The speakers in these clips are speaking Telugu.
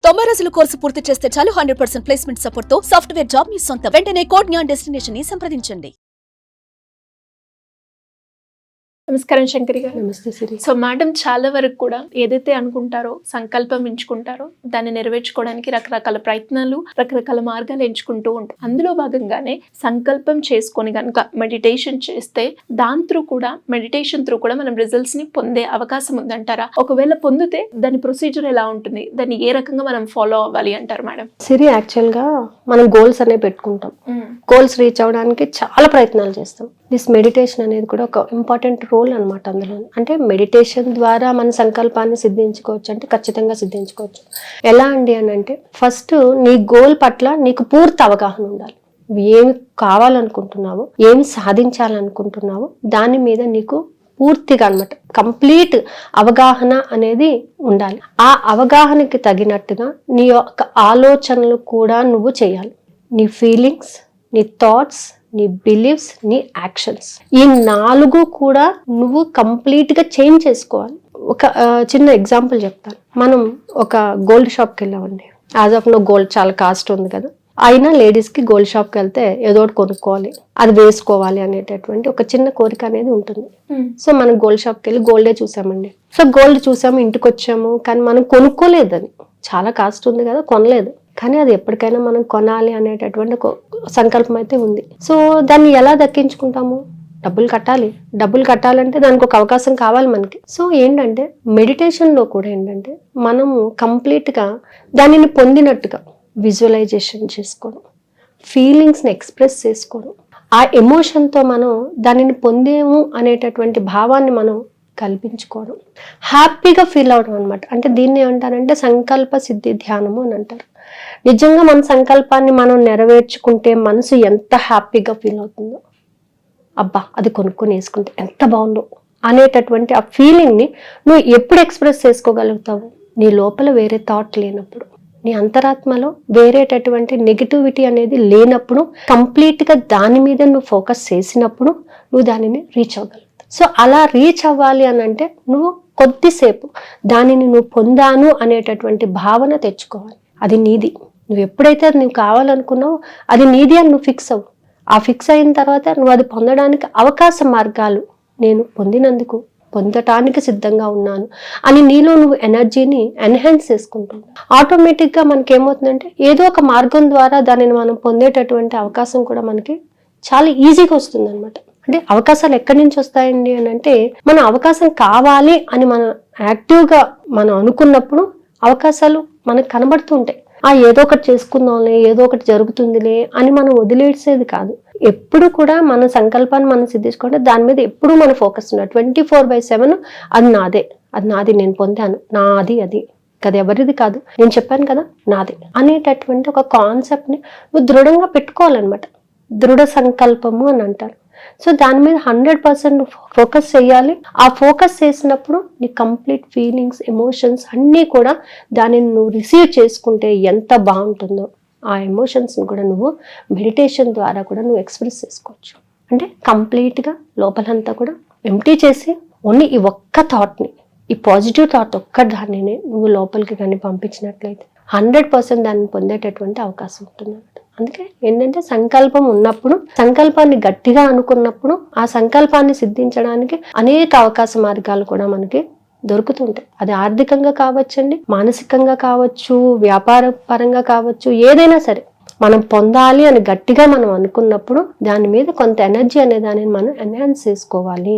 90 రోజుల కోర్సు పూర్తి చేస్తే చాలు 100% ప్లేస్మెంట్ సపోర్ట్ తో సాఫ్ట్వేర్ జాబ్ మీ సొంతం. వెంటనే కోడ్ జ్ఞాన్ డెస్టినేషన్ ని సంప్రదించండి. నమస్కారం శంకరి గారు. నమస్తే సిరి. సో మేడం, చాలా వరకు కూడా ఏదైతే అనుకుంటారో, సంకల్పం ఎంచుకుంటారో దాన్ని నెరవేర్చుకోవడానికి రకరకాల ప్రయత్నాలు, రకరకాల మార్గాలు ఎంచుకుంటూ ఉంటారు. అందులో భాగంగానే సంకల్పం చేసుకొని కనుక మెడిటేషన్ చేస్తే మెడిటేషన్ త్రూ కూడా మనం రిజల్ట్స్ ని పొందే అవకాశం ఉందంటారా? ఒకవేళ పొందితే దాని ప్రొసీజర్ ఎలా ఉంటుంది, దాన్ని ఏ రకంగా మనం ఫాలో అవ్వాలి అంటారు మేడం? సిరి, యాక్చువల్ గా మనం గోల్స్ అనేవి పెట్టుకుంటాం. గోల్స్ రీచ్ అవడానికి చాలా ప్రయత్నాలు చేస్తాం. దిస్ మెడిటేషన్ అనేది కూడా ఒక ఇంపార్టెంట్ రోల్ అనమాట. అందులో అంటే మెడిటేషన్ ద్వారా మన సంకల్పాన్ని సిద్ధించుకోవచ్చు అంటే ఖచ్చితంగా సిద్ధించుకోవచ్చు. ఎలా అండి అని అంటే, ఫస్ట్ నీ గోల్ పట్ల నీకు పూర్తి అవగాహన ఉండాలి. ఏమి కావాలనుకుంటున్నావు, ఏమి సాధించాలనుకుంటున్నావు, దాని మీద నీకు పూర్తిగా అనమాట కంప్లీట్ అవగాహన అనేది ఉండాలి. ఆ అవగాహనకి తగినట్టుగా నీ యొక్క ఆలోచనలు కూడా నువ్వు చేయాలి. నీ ఫీలింగ్స్, నీ థాట్స్, నీ బిలీఫ్స్, నీ యాక్షన్స్, ఈ 4 కూడా నువ్వు కంప్లీట్ గా చేంజ్ చేసుకోవాలి. ఒక చిన్న ఎగ్జాంపుల్ చెప్తాను. మనం ఒక గోల్డ్ షాప్కి వెళ్ళామండి. యాజ్ ఆఫ్ నో గోల్డ్ చాలా కాస్ట్ ఉంది కదా, అయినా లేడీస్ కి గోల్డ్ షాప్కి వెళ్తే ఏదో ఒకటి కొనుక్కోవాలి, అది వేసుకోవాలి అనేటటువంటి ఒక చిన్న కోరిక అనేది ఉంటుంది. సో మనం గోల్డ్ షాప్కి వెళ్ళి గోల్డే చూసామండి. సో గోల్డ్ చూసాము, ఇంటికి వచ్చాము, కానీ మనం కొనుక్కోలేదు. అది చాలా కాస్ట్ ఉంది కదా, కొనలేదు. కానీ అది ఎప్పటికైనా మనం కొనాలి అనేటటువంటి ఒక సంకల్పం అయితే ఉంది. సో దాన్ని ఎలా దక్కించుకుంటాము? డబ్బులు కట్టాలంటే దానికి ఒక అవకాశం కావాలి మనకి. సో ఏంటంటే మెడిటేషన్ లో కూడా ఏంటంటే మనము కంప్లీట్ గా దానిని పొందినట్టుగా విజువలైజేషన్ చేసుకోవడం, ఫీలింగ్స్ ని ఎక్స్ప్రెస్ చేసుకోవడం, ఆ ఎమోషన్ తో మనం దానిని పొందేము అనేటటువంటి భావాన్ని మనం కల్పించుకోవడం, హ్యాపీగా ఫీల్ అవడం అనమాట. అంటే దీన్ని ఏమంటారంటే సంకల్ప సిద్ధి ధ్యానము అని అంటారు. నిజంగా మన సంకల్పాన్ని మనం నెరవేర్చుకుంటే మనసు ఎంత హ్యాపీగా ఫీల్ అవుతుందో, అబ్బా అది కొనుక్కొని వేసుకుంటే ఎంత బాగుందో అనేటటువంటి ఆ ఫీలింగ్ ని నువ్వు ఎప్పుడు ఎక్స్ప్రెస్ చేసుకోగలుగుతావు? నీ లోపల వేరే థాట్ లేనప్పుడు, నీ అంతరాత్మలో వేరేటటువంటి నెగిటివిటీ అనేది లేనప్పుడు, కంప్లీట్ గా దాని మీద నువ్వు ఫోకస్ చేసినప్పుడు నువ్వు దానిని రీచ్ అవ్వగలుగుతావు. సో అలా రీచ్ అవ్వాలి అని అంటే నువ్వు కొద్దిసేపు దానిని నువ్వు పొందాను అనేటటువంటి భావన తెచ్చుకోవాలి. అది నీది. నువ్వు ఎప్పుడైతే నువ్వు కావాలనుకున్నావో అది నీది అని నువ్వు ఫిక్స్ అవ్వు. ఆ ఫిక్స్ అయిన తర్వాత నువ్వు అది పొందడానికి అవకాశ మార్గాలు, నేను పొందటానికి సిద్ధంగా ఉన్నాను అని నీలో నువ్వు ఎనర్జీని ఎన్హాన్స్ చేసుకుంటున్నావు. ఆటోమేటిక్గా మనకి ఏమవుతుందంటే ఏదో ఒక మార్గం ద్వారా దానిని మనం పొందేటటువంటి అవకాశం కూడా మనకి చాలా ఈజీగా వస్తుంది అనమాట. అంటే అవకాశాలు ఎక్కడి నుంచి వస్తాయండి అని అంటే, మన అవకాశం కావాలి అని మనం యాక్టివ్గా మనం అనుకున్నప్పుడు అవకాశాలు మనకు కనబడుతూ ఉంటాయి. ఏదో ఒకటి చేసుకుందాంలే, ఏదో ఒకటి జరుగుతుందిలే అని మనం వదిలేసేది కాదు. ఎప్పుడు కూడా మన సంకల్పాన్ని మనం సిద్ధించుకుంటే దాని మీద ఎప్పుడు మన ఫోకస్ ఉన్నారు. 24/7 అది నాది, నేను పొందాను, నాది, అది కదా, ఎవరిది కాదు, నేను చెప్పాను కదా నాది అనేటటువంటి ఒక కాన్సెప్ట్ ని నువ్వు దృఢంగా పెట్టుకోవాలన్నమాట. దృఢ సంకల్పము అని అంటారు. సో దాని మీద 100% ఫోకస్ చేయాలి. ఆ ఫోకస్ చేసినప్పుడు నీ కంప్లీట్ ఫీలింగ్స్, ఎమోషన్స్ అన్నీ కూడా దానిని నువ్వు రిసీవ్ చేసుకుంటే ఎంత బాగుంటుందో, ఆ ఎమోషన్స్ని కూడా నువ్వు మెడిటేషన్ ద్వారా కూడా నువ్వు ఎక్స్ప్రెస్ చేసుకోవచ్చు. అంటే కంప్లీట్గా లోపలంతా కూడా ఎంప్టీ చేసి ఓన్లీ ఈ ఒక్క థాట్ని, ఈ పాజిటివ్ థాట్ ఒక్క దానిని నువ్వు లోపలికి కానీ పంపించినట్లయితే 100% దాన్ని పొందేటటువంటి అవకాశం ఉంటుంది. అందుకే ఏంటంటే సంకల్పం ఉన్నప్పుడు, సంకల్పాన్ని గట్టిగా అనుకున్నప్పుడు ఆ సంకల్పాన్ని సిద్ధించడానికి అనేక అవకాశ మార్గాలు కూడా మనకి దొరుకుతుంటాయి. అది ఆర్థికంగా కావచ్చండి, మానసికంగా కావచ్చు, వ్యాపార పరంగా కావచ్చు, ఏదైనా సరే మనం పొందాలి అని గట్టిగా మనం అనుకున్నప్పుడు దాని మీద కొంత ఎనర్జీ అనే దానిని మనం ఎన్హాన్స్ చేసుకోవాలి.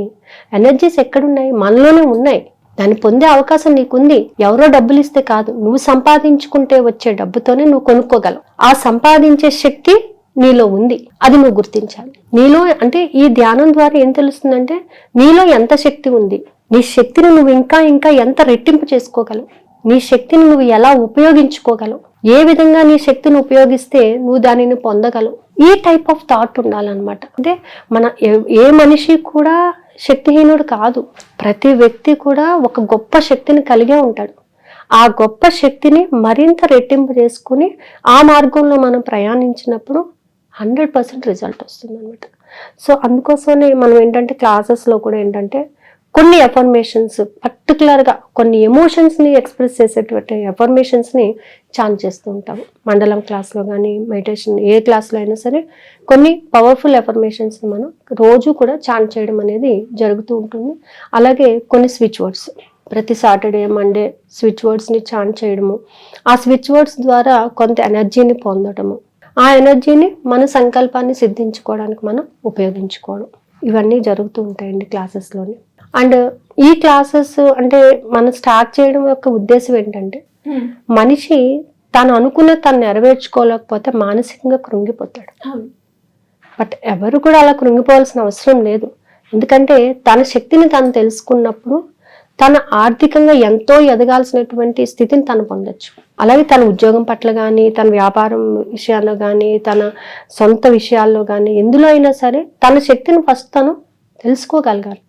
ఎనర్జీస్ ఎక్కడున్నాయి? మనలోనే ఉన్నాయి. దాన్ని పొందే అవకాశం నీకుంది. ఎవరో డబ్బులు ఇస్తే కాదు, నువ్వు సంపాదించుకుంటే వచ్చే డబ్బుతోనే నువ్వు కొనుక్కోగలవు. ఆ సంపాదించే శక్తి నీలో ఉంది, అది నువ్వు గుర్తించాలి. నీలో అంటే ఈ ధ్యానం ద్వారా ఏం తెలుస్తుందంటే నీలో ఎంత శక్తి ఉంది, నీ శక్తిని నువ్వు ఇంకా ఎంత రెట్టింపు చేసుకోగలవు, నీ శక్తిని నువ్వు ఎలా ఉపయోగించుకోగలవు, ఏ విధంగా నీ శక్తిని ఉపయోగిస్తే నువ్వు దానిని పొందగలవు. ఈ టైప్ ఆఫ్ థాట్ ఉండాలన్నమాట. అంటే ఏ మనిషి కూడా శక్తిహీనుడు కాదు. ప్రతి వ్యక్తి కూడా ఒక గొప్ప శక్తిని కలిగే ఉంటాడు. ఆ గొప్ప శక్తిని మరింత రెట్టింపు చేసుకుని ఆ మార్గంలో మనం ప్రయాణించినప్పుడు 100% రిజల్ట్ వస్తుంది అనమాట. సో అందుకోసమే మనం ఏంటంటే క్లాసెస్లో కూడా ఏంటంటే కొన్ని అఫర్మేషన్స్ పర్టికులర్గా కొన్ని ఎమోషన్స్ని ఎక్స్ప్రెస్ చేసేటువంటి అఫర్మేషన్స్ని చాంట్ చేస్తూ ఉంటాము. మండలం క్లాస్లో కానీ మెడిటేషన్ ఏ క్లాస్లో అయినా సరే కొన్ని పవర్ఫుల్ అఫర్మేషన్స్ని మనం రోజు కూడా చాంట్ చేయడం అనేది జరుగుతూ ఉంటుంది. అలాగే కొన్ని స్విచ్ వర్డ్స్ ప్రతి సాటర్డే మండే స్విచ్ వర్డ్స్ని చాంట్ చేయడము, ఆ స్విచ్ వర్డ్స్ ద్వారా కొంత ఎనర్జీని పొందడము, ఆ ఎనర్జీని మన సంకల్పాన్ని సిద్ధించుకోవడానికి మనం ఉపయోగించుకోవడం, ఇవన్నీ జరుగుతూ ఉంటాయండి క్లాసెస్లోని. అండ్ ఈ క్లాసెస్ అంటే మనం స్టార్ట్ చేయడం యొక్క ఉద్దేశం ఏంటంటే మనిషి తను అనుకున్న తను నెరవేర్చుకోలేకపోతే మానసికంగా కృంగిపోతాడు. బట్ ఎవరు కూడా అలా కృంగిపోవాల్సిన అవసరం లేదు. ఎందుకంటే తన శక్తిని తను తెలుసుకున్నప్పుడు తన ఆర్థికంగా ఎంతో ఎదగాల్సినటువంటి స్థితిని తను పొందొచ్చు. అలాగే తన ఉద్యోగం పట్ల కానీ, తన వ్యాపారం విషయాల్లో కానీ, తన సొంత విషయాల్లో కానీ ఎందులో అయినా సరే తన శక్తిని ఫస్ట్ తను తెలుసుకోగలగాలి.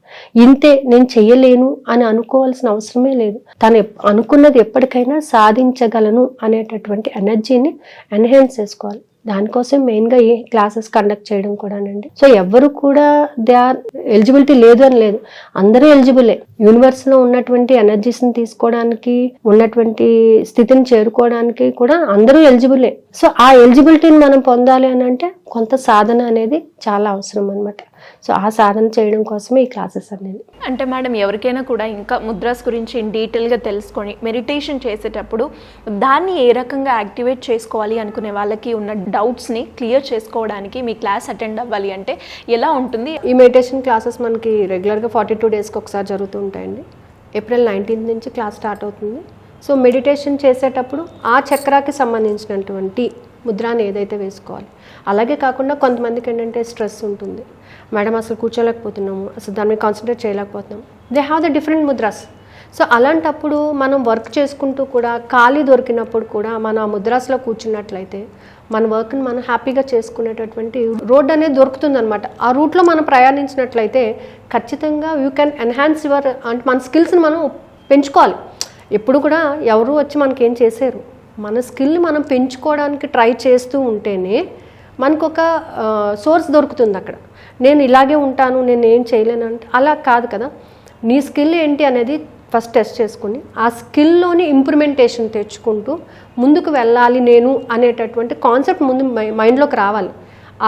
ఇంతే నేను చెయ్యలేను అని అనుకోవాల్సిన అవసరమే లేదు. తను అనుకున్నది ఎప్పటికైనా సాధించగలను అనేటటువంటి ఎనర్జీని ఎన్హాన్స్ చేసుకోవాలి. దానికోసం మెయిన్గా ఈ క్లాసెస్ కండక్ట్ చేయడం కూడానండి. సో ఎవరు కూడా దే ఆర్ ఎలిజిబిలిటీ లేదు అని లేదు, అందరూ ఎలిజిబులే. యూనివర్స్లో ఉన్నటువంటి ఎనర్జీస్ని తీసుకోవడానికి, ఉన్నటువంటి స్థితిని చేరుకోవడానికి కూడా అందరూ ఎలిజిబులే. సో ఆ ఎలిజిబిలిటీని మనం పొందాలి అని అంటే కొంత సాధన అనేది చాలా అవసరం అనమాట. సో ఆ సాధన చేయడం కోసమే ఈ క్లాసెస్ అనేది. అంటే మేడం, ఎవరికైనా కూడా ఇంకా ముద్రాస్ గురించి ఇన్ డీటెయిల్గా తెలుసుకొని మెడిటేషన్ చేసేటప్పుడు దాన్ని ఏ రకంగా యాక్టివేట్ చేసుకోవాలి అనుకునే వాళ్ళకి ఉన్న డౌట్స్ని క్లియర్ చేసుకోవడానికి మీ క్లాస్ అటెండ్ అవ్వాలి అంటే ఎలా ఉంటుంది? ఈ మెడిటేషన్ క్లాసెస్ మనకి రెగ్యులర్గా 42 డేస్కి ఒకసారి జరుగుతూ ఉంటాయండి. ఏప్రిల్ 19 నుంచి క్లాస్ స్టార్ట్ అవుతుంది. సో మెడిటేషన్ చేసేటప్పుడు ఆ చక్రాకి సంబంధించినటువంటి ముద్రాన్ని ఏదైతే వేసుకోవాలి. అలాగే కాకుండా కొంతమందికి ఏంటంటే స్ట్రెస్ ఉంటుంది, మేడం అసలు కూర్చోలేకపోతున్నాము, అసలు దాని మీద కాన్సన్ట్రేట్ చేయలేకపోతున్నాము. దే హ్యావ్ ద డిఫరెంట్ ముద్రాస్. సో అలాంటప్పుడు మనం వర్క్ చేసుకుంటూ కూడా ఖాళీ దొరికినప్పుడు కూడా మనం ఆ ముద్రాస్లో కూర్చున్నట్లయితే మన వర్క్ని మనం హ్యాపీగా చేసుకునేటటువంటి రోడ్ అనేది దొరుకుతుంది అనమాట. ఆ రూట్లో మనం ప్రయాణించినట్లయితే ఖచ్చితంగా యూ కెన్ ఎన్హాన్స్ యువర్ అంటే మన స్కిల్స్ని మనం పెంచుకోవాలి. ఎప్పుడు కూడా ఎవరు వచ్చి మనకేం చేశారు, మన స్కిల్ని మనం పెంచుకోవడానికి ట్రై చేస్తూ ఉంటేనే మనకు ఒక సోర్స్ దొరుకుతుంది అక్కడ. నేను ఇలాగే ఉంటాను, నేను ఏం చేయలేను అంటే అలా కాదు కదా. నీ స్కిల్ ఏంటి అనేది ఫస్ట్ టెస్ట్ చేసుకుని ఆ స్కిల్లోని ఇంప్రూవ్మెంటేషన్ తెచ్చుకుంటూ ముందుకు వెళ్ళాలి నేను అనేటటువంటి కాన్సెప్ట్ ముందు మైండ్లోకి రావాలి.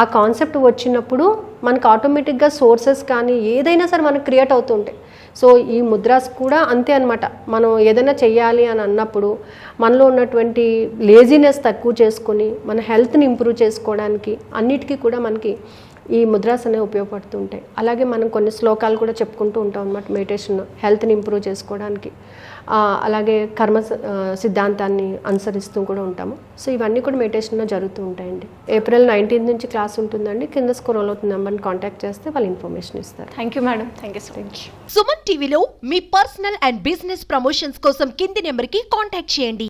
ఆ కాన్సెప్ట్ వచ్చినప్పుడు మనకు ఆటోమేటిక్గా సోర్సెస్ కానీ ఏదైనా సరే మనకు క్రియేట్ అవుతూ ఉంటాయి. సో ఈ ముద్రాస్ కూడా అంతే అనమాట. మనం ఏదైనా చెయ్యాలి అని అన్నప్పుడు మనలో ఉన్నటువంటి లేజినెస్ తక్కువ చేసుకొని మన హెల్త్ని ఇంప్రూవ్ చేసుకోవడానికి అన్నిటికీ కూడా మనకి ఈ ముద్రాస్ అనేవి ఉపయోగపడుతూ ఉంటాయి. అలాగే మనం కొన్ని శ్లోకాలు కూడా చెప్పుకుంటూ ఉంటాం అనమాట మెడిటేషన్ హెల్త్ని ఇంప్రూవ్ చేసుకోవడానికి. అలాగే కర్మ సిద్ధాంతాన్ని అనుసరిస్తూ కూడా ఉంటాము. సో ఇవన్నీ కూడా మెడిటేషన్లో జరుగుతూ ఉంటాయండి. ఏప్రిల్ 19 నుంచి క్లాస్ ఉంటుందండి. కింద స్క్రోల్ అవుతున్న నెంబర్ని కాంటాక్ట్ చేస్తే వాళ్ళు ఇన్ఫర్మేషన్ ఇస్తారు. Thank you madam. Thank you so much. Suman టీవీలో మీ పర్సనల్ అండ్ బిజినెస్ ప్రమోషన్స్ కోసం కింది నెంబర్కి కాంటాక్ట్ చేయండి.